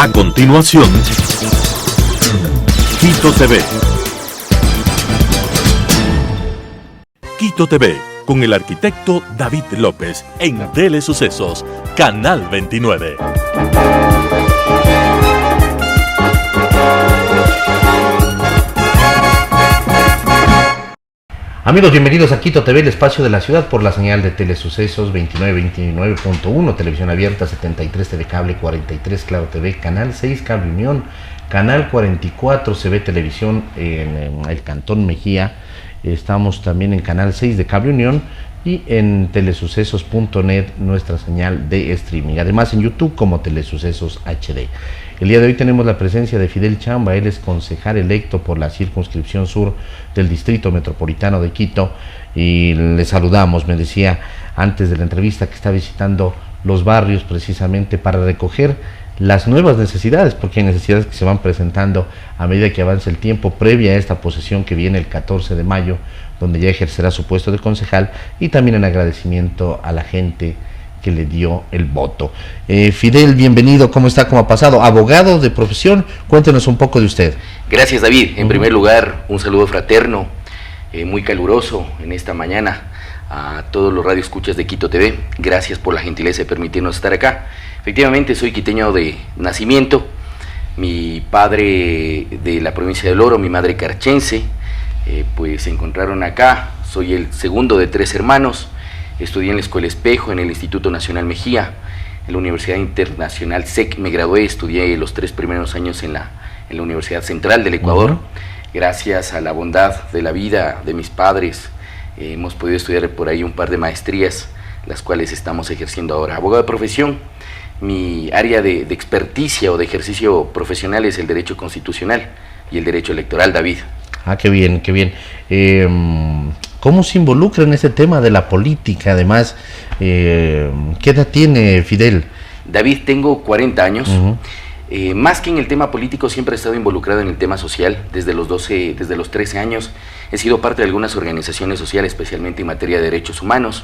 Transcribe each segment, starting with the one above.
A continuación, Quito TV. Quito TV, con el arquitecto David López, en Telesucesos, Canal 29. Amigos, bienvenidos a Quito TV, el espacio de la ciudad, por la señal de Telesucesos 29.1, televisión abierta, 73 TV Cable, 43 Claro TV, Canal 6 Cable Unión, Canal 44 CB Televisión en el Cantón Mejía. Estamos también en Canal 6 de Cable Unión y en telesucesos.net, nuestra señal de streaming. Además en YouTube como Telesucesos HD. El día de hoy tenemos la presencia de Fidel Chamba. Él es concejal electo por la circunscripción sur del Distrito Metropolitano de Quito, y le saludamos. Me decía antes de la entrevista que está visitando los barrios precisamente para recoger las nuevas necesidades, porque hay necesidades que se van presentando a medida que avanza el tiempo, previa a esta posesión que viene el 14 de mayo, donde ya ejercerá su puesto de concejal, y también en agradecimiento a la gente que le dio el voto. Fidel, bienvenido. ¿Cómo está? ¿Cómo ha pasado? Abogado de profesión, cuéntenos un poco de usted. Gracias, David. En primer lugar, un saludo fraterno, muy caluroso en esta mañana a todos los radioescuchas de Quito TV. Gracias por la gentileza de permitirnos estar acá. Efectivamente, soy quiteño de nacimiento, mi padre de la provincia del Oro, mi madre carchense, pues se encontraron acá. Soy el segundo de 3 hermanos. Estudié en la Escuela Espejo, en el Instituto Nacional Mejía, en la Universidad Internacional SEC. Me gradué, estudié los 3 primeros años en la Universidad Central del Ecuador. Gracias a la bondad de la vida de mis padres, hemos podido estudiar por ahí un par de maestrías, las cuales estamos ejerciendo ahora. Abogado de profesión, mi área de experticia o de ejercicio profesional es el derecho constitucional y el derecho electoral, David. Ah, qué bien, qué bien. ¿Cómo se involucra en este tema de la política? Además, ¿qué edad tiene Fidel? David, tengo 40 años. Más que en el tema político, siempre he estado involucrado en el tema social. Desde los 13 años he sido parte de algunas organizaciones sociales, especialmente en materia de derechos humanos.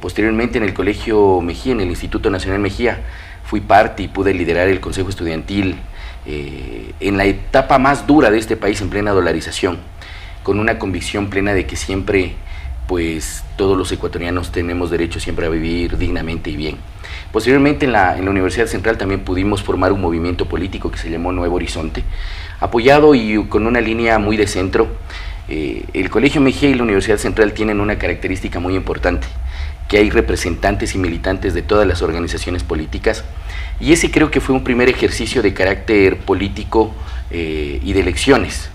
Posteriormente, en el Colegio Mejía, en el Instituto Nacional Mejía, fui parte y pude liderar el Consejo Estudiantil en la etapa más dura de este país, en plena dolarización, con una convicción plena de que siempre, pues, todos los ecuatorianos tenemos derecho siempre a vivir dignamente y bien. Posteriormente, en la Universidad Central también pudimos formar un movimiento político que se llamó Nuevo Horizonte, apoyado y con una línea muy de centro. El Colegio Mejía y la Universidad Central tienen una característica muy importante, que hay representantes y militantes de todas las organizaciones políticas, y ese creo que fue un primer ejercicio de carácter político y de elecciones.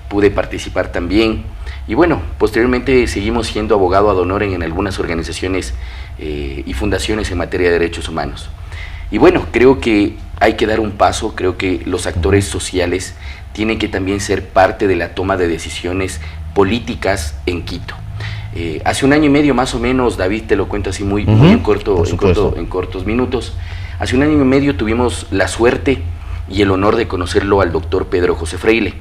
Pude participar también, y bueno, posteriormente seguimos siendo abogado ad honorem en algunas organizaciones y fundaciones en materia de derechos humanos. Y bueno, creo que hay que dar un paso. Creo que los actores sociales tienen que también ser parte de la toma de decisiones políticas en Quito. Hace 1 año y medio más o menos, David, te lo cuento así muy en cortos minutos. Hace 1 año y medio tuvimos la suerte y el honor de conocerlo al doctor Pedro José Freile.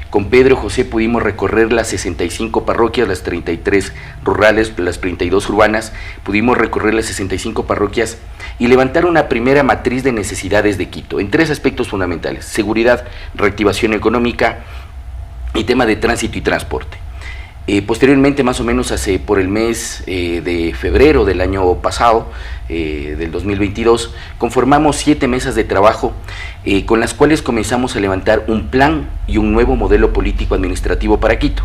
Con Pedro José pudimos recorrer las 65 parroquias, las 33 rurales, las 32 urbanas. Pudimos recorrer las 65 parroquias y levantar una primera matriz de necesidades de Quito en 3 aspectos fundamentales: seguridad, reactivación económica y tema de tránsito y transporte. Posteriormente, más o menos por el mes de febrero del año pasado, del 2022, conformamos 7 mesas de trabajo con las cuales comenzamos a levantar un plan y un nuevo modelo político administrativo para Quito.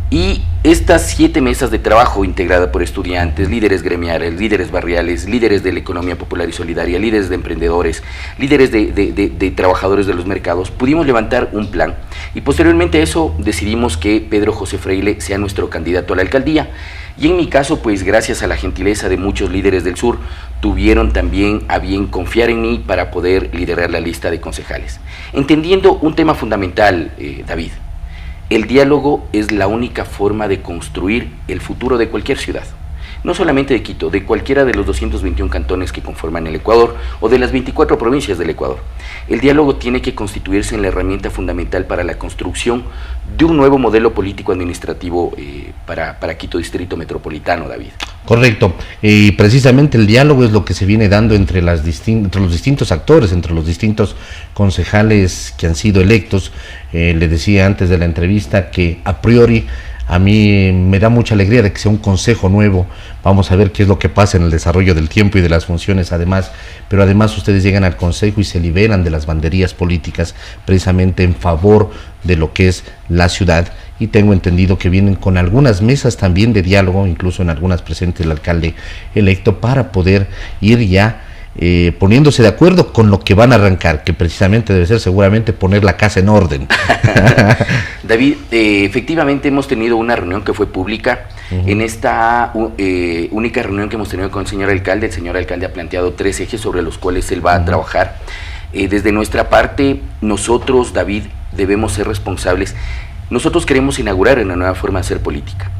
Y estas 7 mesas de trabajo, integradas por estudiantes, líderes gremiales, líderes barriales, líderes de la economía popular y solidaria, líderes de emprendedores, líderes de trabajadores de los mercados, pudimos levantar un plan, y posteriormente a eso decidimos que Pedro José Freile sea nuestro candidato a la alcaldía. Y en mi caso, pues gracias a la gentileza de muchos líderes del sur, tuvieron también a bien confiar en mí para poder liderar la lista de concejales. Entendiendo un tema fundamental, David: el diálogo es la única forma de construir el futuro de cualquier ciudad. no solamente de Quito, de cualquiera de los 221 cantones que conforman el Ecuador o de las 24 provincias del Ecuador. El diálogo tiene que constituirse en la herramienta fundamental para la construcción de un nuevo modelo político-administrativo para Quito Distrito Metropolitano, David. Correcto, y precisamente el diálogo es lo que se viene dando entre los distintos actores, entre los distintos concejales que han sido electos. Le decía antes de la entrevista que a priori a mí me da mucha alegría de que sea un consejo nuevo. Vamos a ver qué es lo que pasa en el desarrollo del tiempo y de las funciones además, pero además ustedes llegan al consejo y se liberan de las banderías políticas precisamente en favor de lo que es la ciudad, y tengo entendido que vienen con algunas mesas también de diálogo, incluso en algunas presente el alcalde electo, para poder ir ya poniéndose de acuerdo con lo que van a arrancar, que precisamente debe ser seguramente poner la casa en orden. David, efectivamente hemos tenido una reunión que fue pública. En esta única reunión que hemos tenido con el señor alcalde ha planteado 3 ejes sobre los cuales él va a trabajar. Desde nuestra parte, nosotros, David, debemos ser responsables. Nosotros queremos inaugurar una nueva forma de hacer política.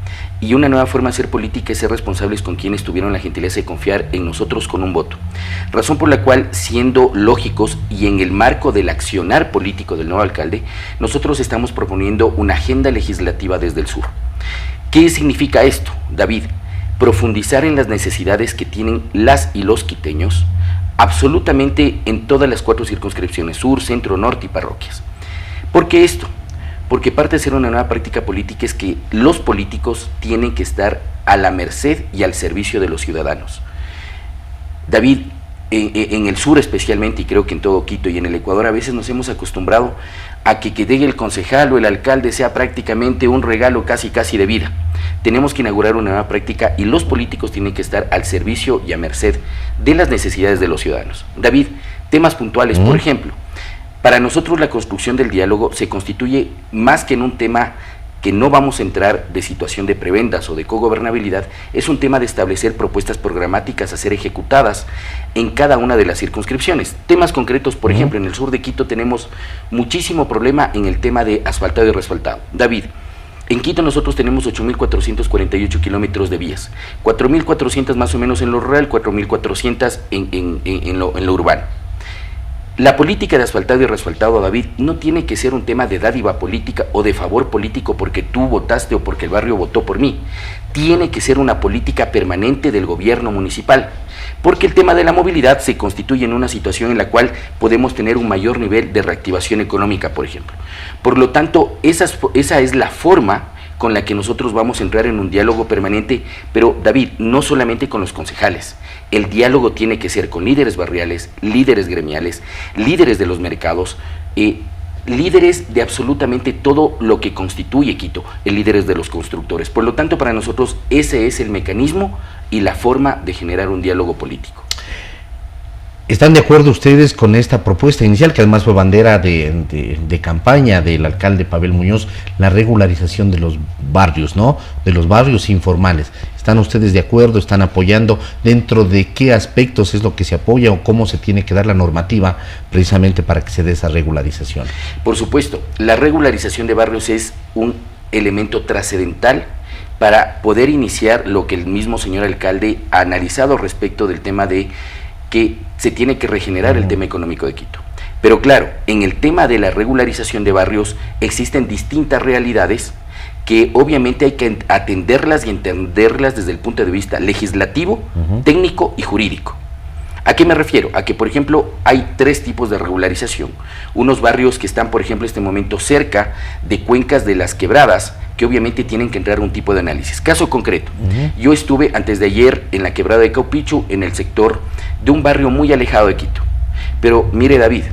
Y una nueva forma de hacer política es ser responsables con quienes tuvieron la gentileza de confiar en nosotros con un voto. Razón por la cual, siendo lógicos y en el marco del accionar político del nuevo alcalde, nosotros estamos proponiendo una agenda legislativa desde el sur. ¿Qué significa esto, David? Profundizar en las necesidades que tienen las y los quiteños, absolutamente en todas las 4 circunscripciones, sur, centro, norte y parroquias. ¿Por qué esto? Porque parte de ser una nueva práctica política es que los políticos tienen que estar a la merced y al servicio de los ciudadanos. David, en el sur especialmente, y creo que en todo Quito y en el Ecuador, a veces nos hemos acostumbrado a que llegue el concejal o el alcalde sea prácticamente un regalo casi de vida. Tenemos que inaugurar una nueva práctica y los políticos tienen que estar al servicio y a merced de las necesidades de los ciudadanos. David, temas puntuales, por ejemplo, para nosotros la construcción del diálogo se constituye más que en un tema que no vamos a entrar de situación de prebendas o de cogobernabilidad, es un tema de establecer propuestas programáticas a ser ejecutadas en cada una de las circunscripciones. Temas concretos, por ejemplo, en el sur de Quito tenemos muchísimo problema en el tema de asfaltado y resfaltado. David, en Quito nosotros tenemos 8.448 kilómetros de vías, 4.400 más o menos en lo rural, 4.400 en lo urbano. La política de asfaltado y resfaltado, David, no tiene que ser un tema de dádiva política o de favor político porque tú votaste o porque el barrio votó por mí. Tiene que ser una política permanente del gobierno municipal, porque el tema de la movilidad se constituye en una situación en la cual podemos tener un mayor nivel de reactivación económica, por ejemplo. Por lo tanto, esa es la forma con la que nosotros vamos a entrar en un diálogo permanente, pero David, no solamente con los concejales. El diálogo tiene que ser con líderes barriales, líderes gremiales, líderes de los mercados, líderes de absolutamente todo lo que constituye Quito, líderes de los constructores. Por lo tanto, para nosotros ese es el mecanismo y la forma de generar un diálogo político. ¿Están de acuerdo ustedes con esta propuesta inicial, que además fue bandera de campaña del alcalde Pavel Muñoz, la regularización de los barrios, ¿no? De los barrios informales. ¿Están ustedes de acuerdo? ¿Están apoyando? ¿Dentro de qué aspectos es lo que se apoya o cómo se tiene que dar la normativa precisamente para que se dé esa regularización? Por supuesto, la regularización de barrios es un elemento trascendental para poder iniciar lo que el mismo señor alcalde ha analizado respecto del tema de que se tiene que regenerar el tema económico de Quito. Pero claro, en el tema de la regularización de barrios existen distintas realidades que obviamente hay que atenderlas y entenderlas desde el punto de vista legislativo, técnico y jurídico. ¿A qué me refiero? A que, por ejemplo, hay 3 tipos de regularización. Unos barrios que están, por ejemplo, en este momento cerca de cuencas de las quebradas, que obviamente tienen que entrar a un tipo de análisis. Caso concreto, yo estuve antes de ayer en la quebrada de Caupichu, en el sector de un barrio muy alejado de Quito. Pero mire, David,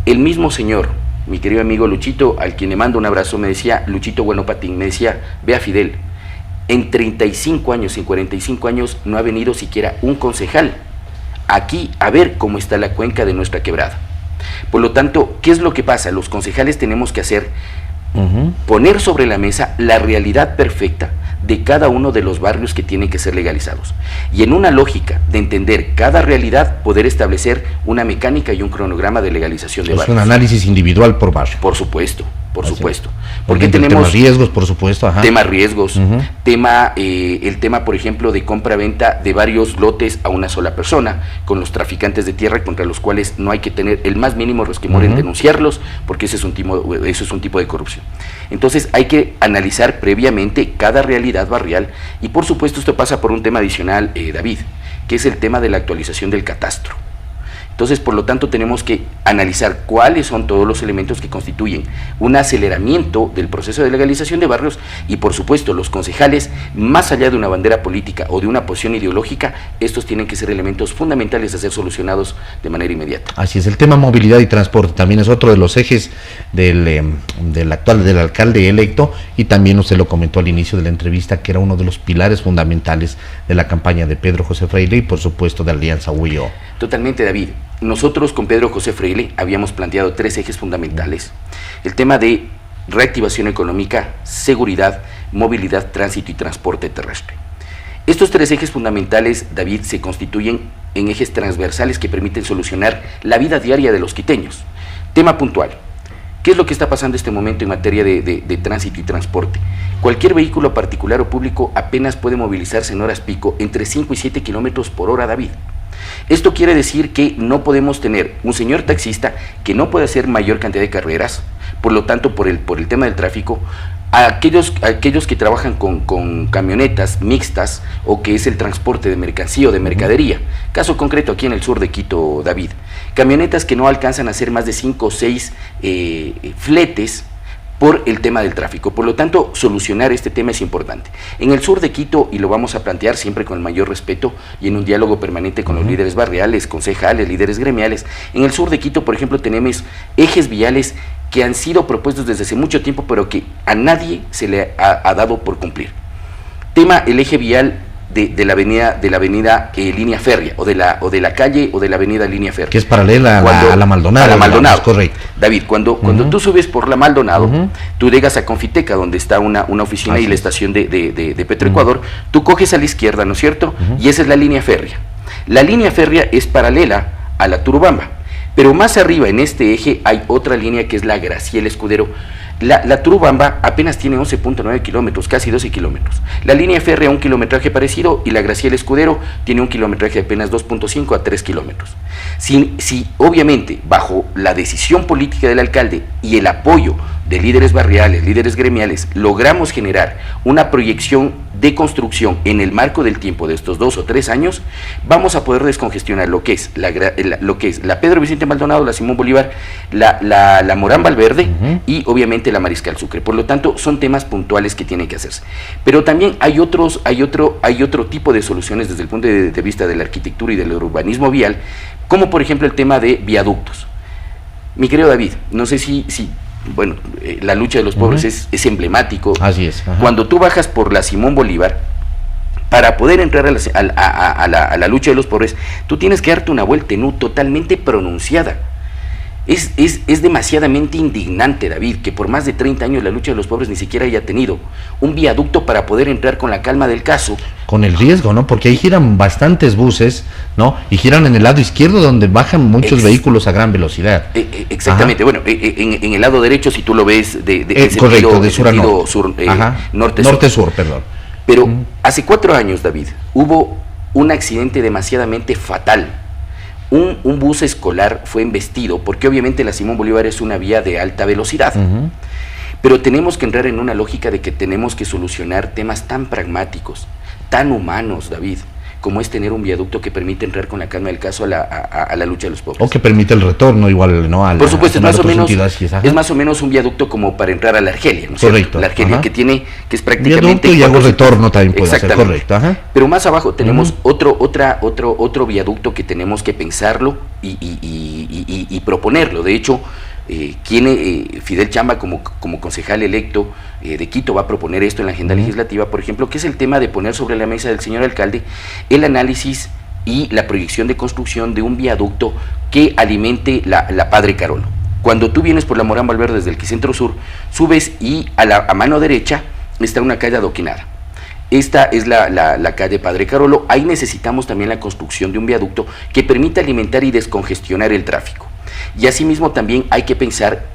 el mismo señor, mi querido amigo Luchito, al quien le mando un abrazo, me decía, Luchito Buenopatín, me decía, vea Fidel, en 35 años, en 45 años, no ha venido siquiera un concejal aquí a ver cómo está la cuenca de nuestra quebrada. Por lo tanto, ¿qué es lo que pasa? Los concejales tenemos que hacer, poner sobre la mesa la realidad perfecta de cada uno de los barrios que tienen que ser legalizados. Y en una lógica de entender cada realidad, poder establecer una mecánica y un cronograma de legalización de barrios. Es un análisis individual por barrio. Por supuesto, por Así supuesto. Porque tenemos temas riesgos, por supuesto. Temas riesgos, el tema, por ejemplo, de compra-venta de varios lotes a una sola persona, con los traficantes de tierra contra los cuales no hay que tener el más mínimo resquemor en denunciarlos, porque eso es un tipo de corrupción. Entonces hay que analizar previamente cada realidad barrial y por supuesto esto pasa por un tema adicional, David, que es el tema de la actualización del catastro. Entonces, por lo tanto, tenemos que analizar cuáles son todos los elementos que constituyen un aceleramiento del proceso de legalización de barrios y, por supuesto, los concejales, más allá de una bandera política o de una posición ideológica, estos tienen que ser elementos fundamentales a ser solucionados de manera inmediata. Así es, el tema movilidad y transporte también es otro de los ejes del alcalde electo, y también usted lo comentó al inicio de la entrevista que era uno de los pilares fundamentales de la campaña de Pedro José Freile y, por supuesto, de Alianza Huillo. Totalmente, David. Nosotros con Pedro José Freile habíamos planteado 3 ejes fundamentales: el tema de reactivación económica, seguridad, movilidad, tránsito y transporte terrestre. Estos 3 ejes fundamentales, David, se constituyen en ejes transversales que permiten solucionar la vida diaria de los quiteños. Tema puntual: ¿qué es lo que está pasando en este momento en materia de tránsito y transporte? Cualquier vehículo particular o público apenas puede movilizarse en horas pico entre 5 y 7 kilómetros por hora, David. Esto quiere decir que no podemos tener un señor taxista que no puede hacer mayor cantidad de carreras, por lo tanto, por el tema del tráfico, a aquellos que trabajan con camionetas mixtas o que es el transporte de mercancía o de mercadería. Caso concreto aquí en el sur de Quito, David. Camionetas que no alcanzan a hacer más de 5 o 6 fletes por el tema del tráfico. Por lo tanto, solucionar este tema es importante. En el sur de Quito, y lo vamos a plantear siempre con el mayor respeto y en un diálogo permanente con los líderes barriales, concejales, líderes gremiales, en el sur de Quito, por ejemplo, tenemos ejes viales que han sido propuestos desde hace mucho tiempo, pero que a nadie se le ha dado por cumplir. Tema el eje vial de la avenida Línea Férrea, o de la calle o de la avenida Línea Férrea. Que es paralela a la Maldonado. A la Maldonado, correcto. David, cuando tú subes por la Maldonado, tú llegas a Confiteca, donde está una oficina y la estación de Petroecuador, tú coges a la izquierda, ¿no es cierto? Y esa es la Línea Férrea. La Línea Férrea es paralela a la Turubamba, pero más arriba en este eje hay otra línea que es la Graciela Escudero. La Turubamba apenas tiene 11.9 kilómetros, casi 12 kilómetros. La Línea Férrea un kilometraje parecido y la Graciela Escudero tiene un kilometraje de apenas 2.5 a 3 kilómetros. Si obviamente bajo la decisión política del alcalde y el apoyo de líderes barriales, líderes gremiales, logramos generar una proyección de construcción en el marco del tiempo de estos 2 o 3 años, vamos a poder descongestionar lo que es la Pedro Vicente Maldonado, la Simón Bolívar, la Morán Valverde y obviamente la Mariscal Sucre. Por lo tanto, son temas puntuales que tienen que hacerse. Pero también hay otro tipo de soluciones desde el punto de vista de la arquitectura y del urbanismo vial, como por ejemplo el tema de viaductos. Mi querido David, no sé si bueno, la lucha de los pobres es emblemático. Así es. Cuando tú bajas por la Simón Bolívar, para poder entrar a la lucha de los pobres, tú tienes que darte una vuelta en U totalmente pronunciada. Es demasiadamente indignante, David, que por más de 30 años la lucha de los pobres ni siquiera haya tenido un viaducto para poder entrar con la calma del caso. Con el riesgo, ¿no? Porque ahí giran bastantes buses, ¿no? Y giran en el lado izquierdo donde bajan muchos vehículos a gran velocidad. Exactamente. Bueno, en el lado derecho, si tú lo ves correcto, de sur a norte. Norte-sur, perdón. Pero hace 4 años, David, hubo un accidente demasiadamente fatal. Un bus escolar fue embestido, porque obviamente la Simón Bolívar es una vía de alta velocidad. Pero tenemos que entrar en una lógica de que tenemos que solucionar temas tan pragmáticos, tan humanos, David, como es tener un viaducto que permite entrar con la calma del caso a la lucha de los pobres. O que permite el retorno igual, ¿no? Por supuesto, es más o menos un viaducto como para entrar a la Argelia, ¿no es cierto? La Argelia que es prácticamente... Viaducto y hago retorno también puede ser, correcto. Pero más abajo tenemos otro viaducto que tenemos que pensarlo y proponerlo. De hecho, Fidel Chamba como concejal electo de Quito va a proponer esto en la agenda legislativa, por ejemplo, que es el tema de poner sobre la mesa del señor alcalde el análisis y la proyección de construcción de un viaducto que alimente la Padre Carolo. Cuando tú vienes por la Morán Valverde desde el Quicentro Sur, subes y a mano derecha está una calle adoquinada. Esta es la calle Padre Carolo. Ahí necesitamos también la construcción de un viaducto que permita alimentar y descongestionar el tráfico. Y asimismo también hay que pensar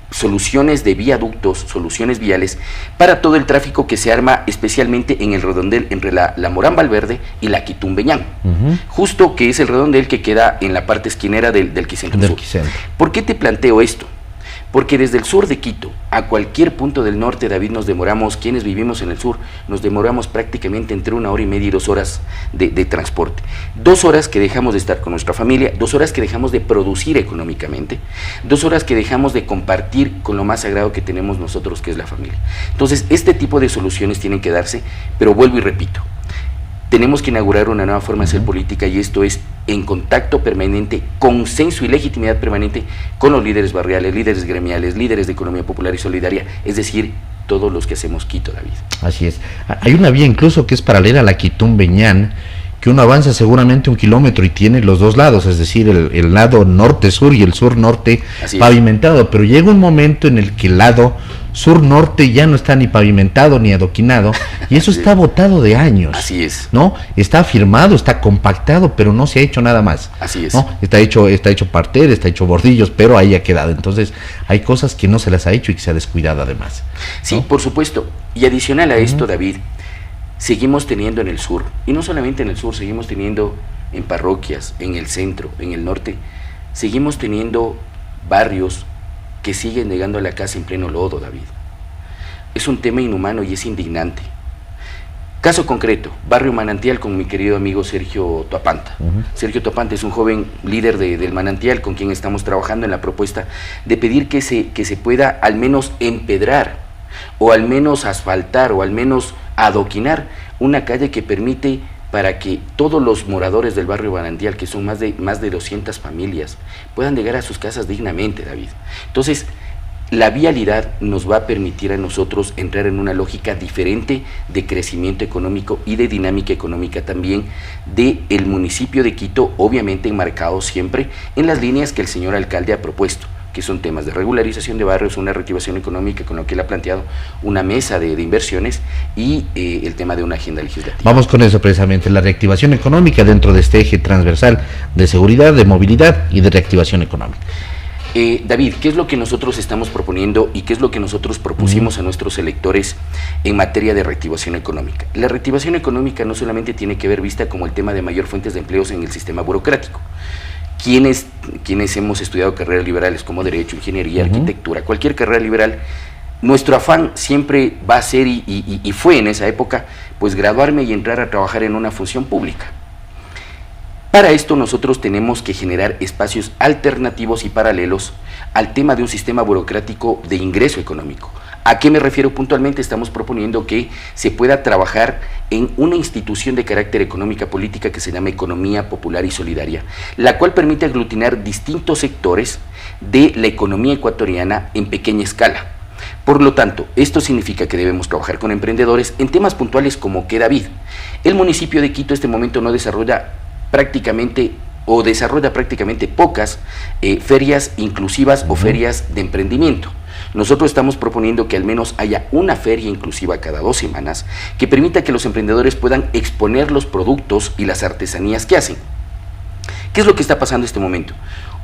soluciones de viaductos, soluciones viales para todo el tráfico que se arma especialmente en el redondel entre la Morán Valverde y la Quitumbeñán, justo que es el redondel que queda en la parte esquinera del Quicentro Sur. ¿Por qué te planteo esto? Porque desde el sur de Quito a cualquier punto del norte, David, nos demoramos, quienes vivimos en el sur, nos demoramos prácticamente entre 1 hora y media y 2 horas de transporte. 2 horas que dejamos de estar con nuestra familia, 2 horas que dejamos de producir económicamente, 2 horas que dejamos de compartir con lo más sagrado que tenemos nosotros, que es la familia. Entonces, este tipo de soluciones tienen que darse, pero vuelvo y repito, tenemos que inaugurar una nueva forma de hacer política, y esto es en contacto permanente, consenso y legitimidad permanente con los líderes barriales, líderes gremiales, líderes de economía popular y solidaria, es decir, todos los que hacemos Quito, David. Así es. Hay una vía incluso que es paralela a la Quitumbeñán, que uno avanza seguramente 1 kilómetro y tiene los dos lados, es decir, el lado norte-sur y el sur-norte pavimentado, pero llega un momento en el que el lado sur-norte ya no está ni pavimentado ni adoquinado, y eso está botado de años. Así es. ¿No? Está firmado, está compactado, pero no se ha hecho nada más. Así es. ¿No? Está hecho parter, está hecho bordillos, pero ahí ha quedado. Entonces, hay cosas que no se las ha hecho y que se ha descuidado además, ¿no? Sí, por supuesto. Y adicional a esto, David, seguimos teniendo en el sur, y no solamente en el sur, seguimos teniendo en parroquias, en el centro, en el norte, seguimos teniendo barrios que siguen llegando a la casa en pleno lodo, David. Es un tema inhumano y es indignante. Caso concreto, Barrio Manantial con mi querido amigo Sergio Toapanta. Sergio Toapanta es un joven líder del Manantial con quien estamos trabajando en la propuesta de pedir que se pueda al menos empedrar, o al menos asfaltar, o al menos adoquinar una calle que permite para que todos los moradores del barrio Manantial, que son más de 200 familias, puedan llegar a sus casas dignamente, David. Entonces, la vialidad nos va a permitir a nosotros entrar en una lógica diferente de crecimiento económico y de dinámica económica también del municipio de Quito, obviamente enmarcado siempre en las líneas que el señor alcalde ha propuesto, que son temas de regularización de barrios, una reactivación económica con lo que él ha planteado, una mesa de inversiones y el tema de una agenda legislativa. Vamos con eso precisamente, la reactivación económica dentro de este eje transversal de seguridad, de movilidad y de reactivación económica. David, ¿qué es lo que nosotros estamos proponiendo y qué es lo que nosotros propusimos a nuestros electores en materia de reactivación económica? La reactivación económica no solamente tiene que ver vista como el tema de mayor fuentes de empleos en el sistema burocrático. Quienes hemos estudiado carreras liberales como Derecho, Ingeniería, Arquitectura, cualquier carrera liberal, nuestro afán siempre va a ser y fue en esa época, pues graduarme y entrar a trabajar en una función pública. Para esto nosotros tenemos que generar espacios alternativos y paralelos al tema de un sistema burocrático de ingreso económico. ¿A qué me refiero puntualmente? Estamos proponiendo que se pueda trabajar en una institución de carácter económica política que se llama Economía Popular y Solidaria, la cual permite aglutinar distintos sectores de la economía ecuatoriana en pequeña escala. Por lo tanto, esto significa que debemos trabajar con emprendedores en temas puntuales como que, David, el municipio de Quito en este momento no desarrolla prácticamente pocas ferias inclusivas o ferias de emprendimiento. Nosotros estamos proponiendo que al menos haya una feria inclusiva cada 2 semanas que permita que los emprendedores puedan exponer los productos y las artesanías que hacen. ¿Qué es lo que está pasando en este momento?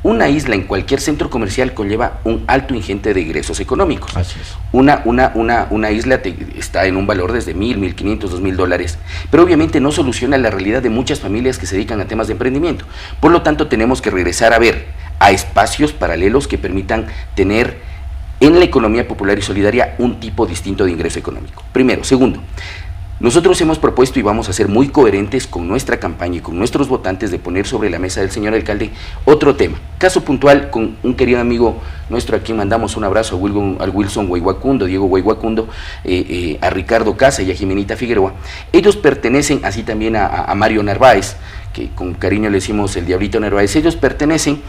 Una isla en cualquier centro comercial conlleva un alto ingente de ingresos económicos. Así es. Una isla está en un valor desde $1,000, $1,500, $2,000, pero obviamente no soluciona la realidad de muchas familias que se dedican a temas de emprendimiento. Por lo tanto, tenemos que regresar a espacios paralelos que permitan tener en la economía popular y solidaria un tipo distinto de ingreso económico. Primero. Segundo, nosotros hemos propuesto y vamos a ser muy coherentes con nuestra campaña y con nuestros votantes de poner sobre la mesa del señor alcalde otro tema. Caso puntual con un querido amigo nuestro a quien mandamos un abrazo, al Wilson Guayguacundo, Diego Guayguacundo, a Ricardo Casa y a Jimenita Figueroa. Ellos pertenecen, así también a Mario Narváez, que con cariño le decimos el Diablito Narváez, ellos pertenecen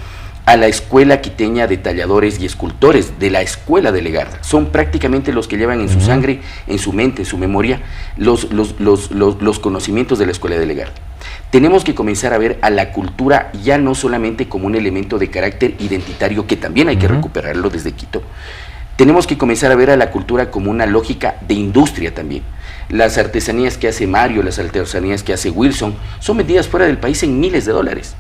a la Escuela Quiteña de Talladores y Escultores de la Escuela de Legarda. Son prácticamente los que llevan en su sangre, en su mente, en su memoria, los conocimientos de la Escuela de Legarda. Tenemos que comenzar a ver a la cultura ya no solamente como un elemento de carácter identitario, que también hay que recuperarlo desde Quito. Tenemos que comenzar a ver a la cultura como una lógica de industria también. Las artesanías que hace Mario, las artesanías que hace Wilson, son vendidas fuera del país en miles de dólares.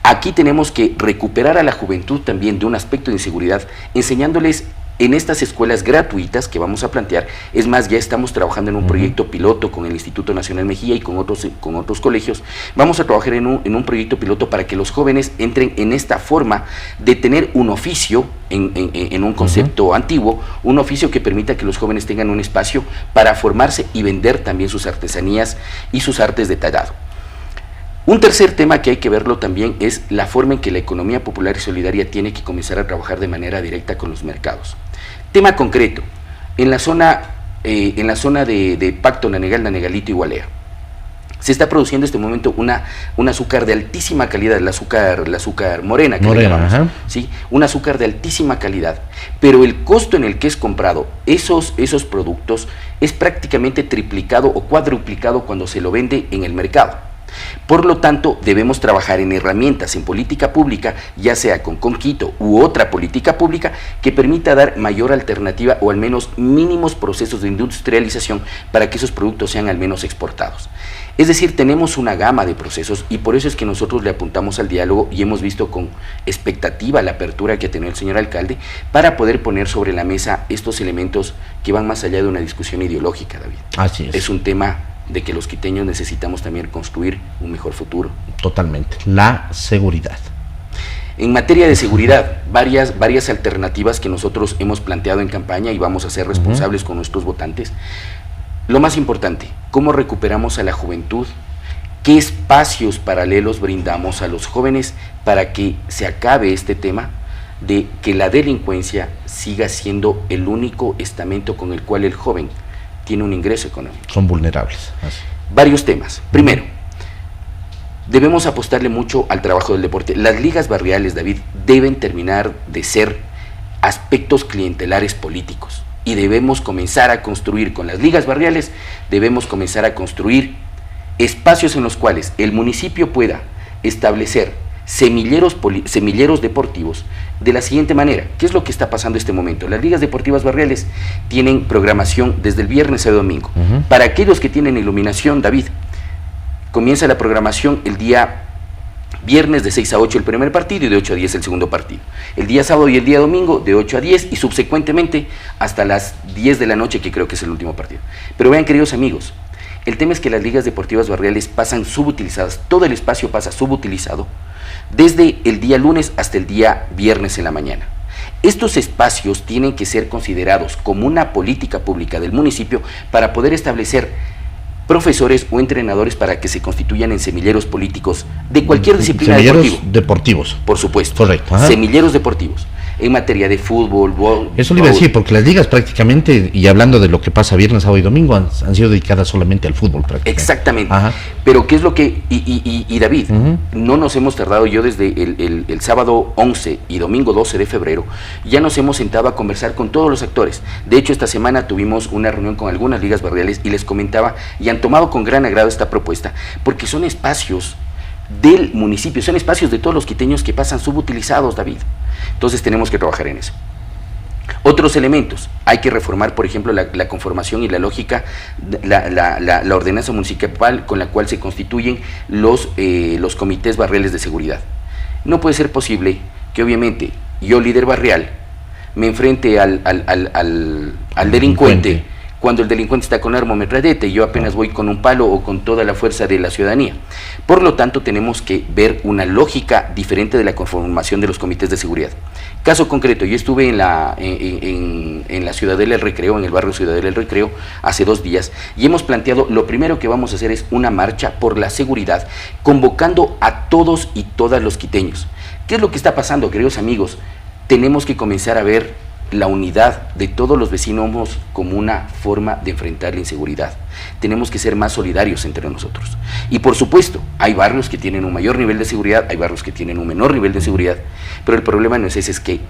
Aquí tenemos que recuperar a la juventud también de un aspecto de inseguridad, enseñándoles en estas escuelas gratuitas que vamos a plantear. Es más, ya estamos trabajando en un proyecto piloto con el Instituto Nacional Mejía y con otros colegios. Vamos a trabajar en un proyecto piloto para que los jóvenes entren en esta forma de tener un oficio, en un concepto antiguo, un oficio que permita que los jóvenes tengan un espacio para formarse y vender también sus artesanías y sus artes de tallado. Un tercer tema que hay que verlo también es la forma en que la economía popular y solidaria tiene que comenzar a trabajar de manera directa con los mercados. Tema concreto, en la zona de Pacto Nanegal, Nanegalito y Gualea, se está produciendo en este momento un azúcar de altísima calidad, el azúcar morena, que le llamamos, ¿sí? Un azúcar de altísima calidad, pero el costo en el que es comprado esos productos es prácticamente triplicado o cuadruplicado cuando se lo vende en el mercado. Por lo tanto, debemos trabajar en herramientas en política pública, ya sea con Conquito u otra política pública que permita dar mayor alternativa o al menos mínimos procesos de industrialización para que esos productos sean al menos exportados. Es decir, tenemos una gama de procesos y por eso es que nosotros le apuntamos al diálogo y hemos visto con expectativa la apertura que ha tenido el señor alcalde para poder poner sobre la mesa estos elementos que van más allá de una discusión ideológica, David. Así es. Es un tema de que los quiteños necesitamos también construir un mejor futuro. Totalmente. La seguridad. En materia de seguridad, varias alternativas que nosotros hemos planteado en campaña y vamos a ser responsables con nuestros votantes. Lo más importante, ¿cómo recuperamos a la juventud? ¿Qué espacios paralelos brindamos a los jóvenes para que se acabe este tema de que la delincuencia siga siendo el único estamento con el cual el joven tiene un ingreso económico? Son vulnerables. Así. Varios temas. Primero, debemos apostarle mucho al trabajo del deporte. Las ligas barriales, David, deben terminar de ser aspectos clientelares políticos y debemos comenzar a construir con las ligas barriales, debemos comenzar a construir espacios en los cuales el municipio pueda establecer semilleros deportivos de la siguiente manera. ¿Qué es lo que está pasando en este momento? Las ligas deportivas barriales tienen programación desde el viernes a domingo. Para aquellos que tienen iluminación, David, comienza la programación el día viernes de 6 a 8 el primer partido y de 8 a 10 el segundo partido. El día sábado y el día domingo de 8 a 10 y subsecuentemente hasta las 10 de la noche, que creo que es el último partido. Pero vean, queridos amigos, el tema es que las ligas deportivas barriales pasan subutilizadas, todo el espacio pasa subutilizado desde el día lunes hasta el día viernes en la mañana. Estos espacios tienen que ser considerados como una política pública del municipio para poder establecer profesores o entrenadores para que se constituyan en semilleros políticos de cualquier disciplina deportivos. Por supuesto. Correcto. Ajá. Semilleros deportivos. En materia de fútbol, eso le iba a decir, porque las ligas prácticamente, y hablando de lo que pasa viernes, sábado y domingo, han sido dedicadas solamente al fútbol prácticamente. Exactamente. Ajá. Pero ¿qué es lo que...? Y David, no nos hemos tardado, yo desde el sábado 11 y domingo 12 de febrero, ya nos hemos sentado a conversar con todos los actores. De hecho, esta semana tuvimos una reunión con algunas ligas barriales y les comentaba, y han tomado con gran agrado esta propuesta, porque son espacios del municipio, son espacios de todos los quiteños que pasan subutilizados, David. Entonces tenemos que trabajar en eso. Otros elementos, hay que reformar, por ejemplo, la conformación y la lógica, la ordenanza municipal con la cual se constituyen los comités barriales de seguridad. No puede ser posible que obviamente yo, líder barrial, me enfrente al delincuente cuando el delincuente está con arma o metralleta y yo apenas voy con un palo o con toda la fuerza de la ciudadanía. Por lo tanto, tenemos que ver una lógica diferente de la conformación de los comités de seguridad. Caso concreto, yo estuve en la Ciudadela del Recreo, en el barrio Ciudadela del Recreo, hace 2 días, y hemos planteado, lo primero que vamos a hacer es una marcha por la seguridad, convocando a todos y todas los quiteños. ¿Qué es lo que está pasando, queridos amigos? Tenemos que comenzar a ver la unidad de todos los vecinos como una forma de enfrentar la inseguridad. Tenemos que ser más solidarios entre nosotros. Y por supuesto, hay barrios que tienen un mayor nivel de seguridad, hay barrios que tienen un menor nivel de seguridad, pero el problema no es ese, es que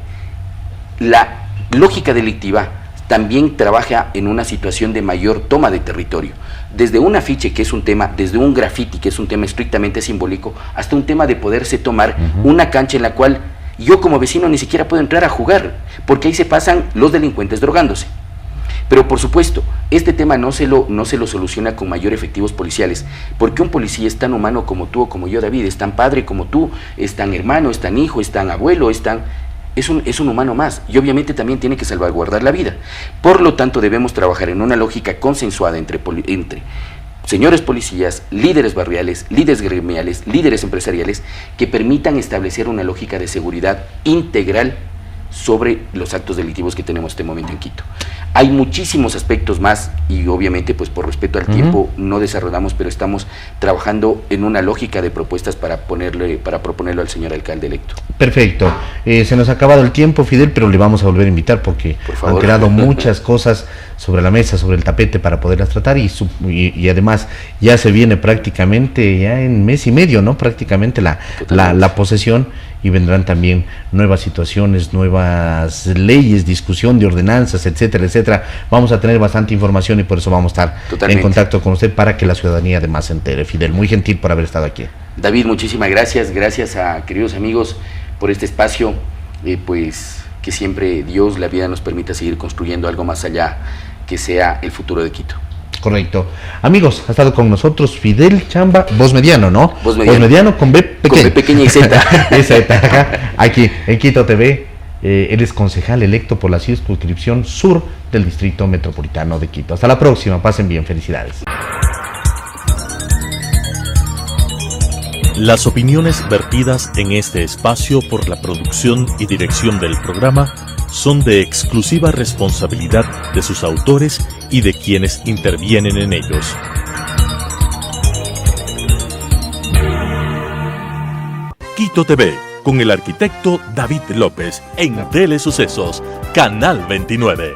la lógica delictiva también trabaja en una situación de mayor toma de territorio. Desde un afiche, que es un tema, desde un graffiti, que es un tema estrictamente simbólico, hasta un tema de poderse tomar una cancha en la cual yo como vecino ni siquiera puedo entrar a jugar, porque ahí se pasan los delincuentes drogándose. Pero por supuesto, este tema no se lo soluciona con mayor efectivos policiales, porque un policía es tan humano como tú o como yo, David, es tan padre como tú, es tan hermano, es tan hijo, es tan abuelo, es un humano más, y obviamente también tiene que salvaguardar la vida. Por lo tanto, debemos trabajar en una lógica consensuada entre señores policías, líderes barriales, líderes gremiales, líderes empresariales, que permitan establecer una lógica de seguridad integral sobre los actos delictivos que tenemos en este momento en Quito. Hay muchísimos aspectos más y obviamente pues por respeto al tiempo no desarrollamos, pero estamos trabajando en una lógica de propuestas para proponerlo al señor alcalde electo. Perfecto. Se nos ha acabado el tiempo, Fidel, pero le vamos a volver a invitar porque han quedado muchas cosas sobre la mesa, sobre el tapete para poderlas tratar y además ya se viene prácticamente ya en mes y medio, ¿no? Prácticamente la posesión, y vendrán también nuevas situaciones, nuevas leyes, discusión de ordenanzas, etcétera, etcétera. Vamos a tener bastante información y por eso vamos a estar en contacto con usted para que la ciudadanía además se entere. Fidel, muy gentil por haber estado aquí. David, muchísimas gracias. Gracias a queridos amigos por este espacio, pues que siempre Dios, la vida nos permita seguir construyendo algo más allá que sea el futuro de Quito. Correcto. Amigos, ha estado con nosotros Fidel Chamba, voz mediano, ¿no? Voz mediano con B pequeña. Con B pequeña y Z. Aquí en Quito TV. Él es concejal electo por la circunscripción sur del Distrito Metropolitano de Quito. Hasta la próxima, pasen bien, felicidades. Las opiniones vertidas en este espacio por la producción y dirección del programa son de exclusiva responsabilidad de sus autores y de quienes intervienen en ellos. Quito TV, con el arquitecto David López, en Telesucesos, Canal 29.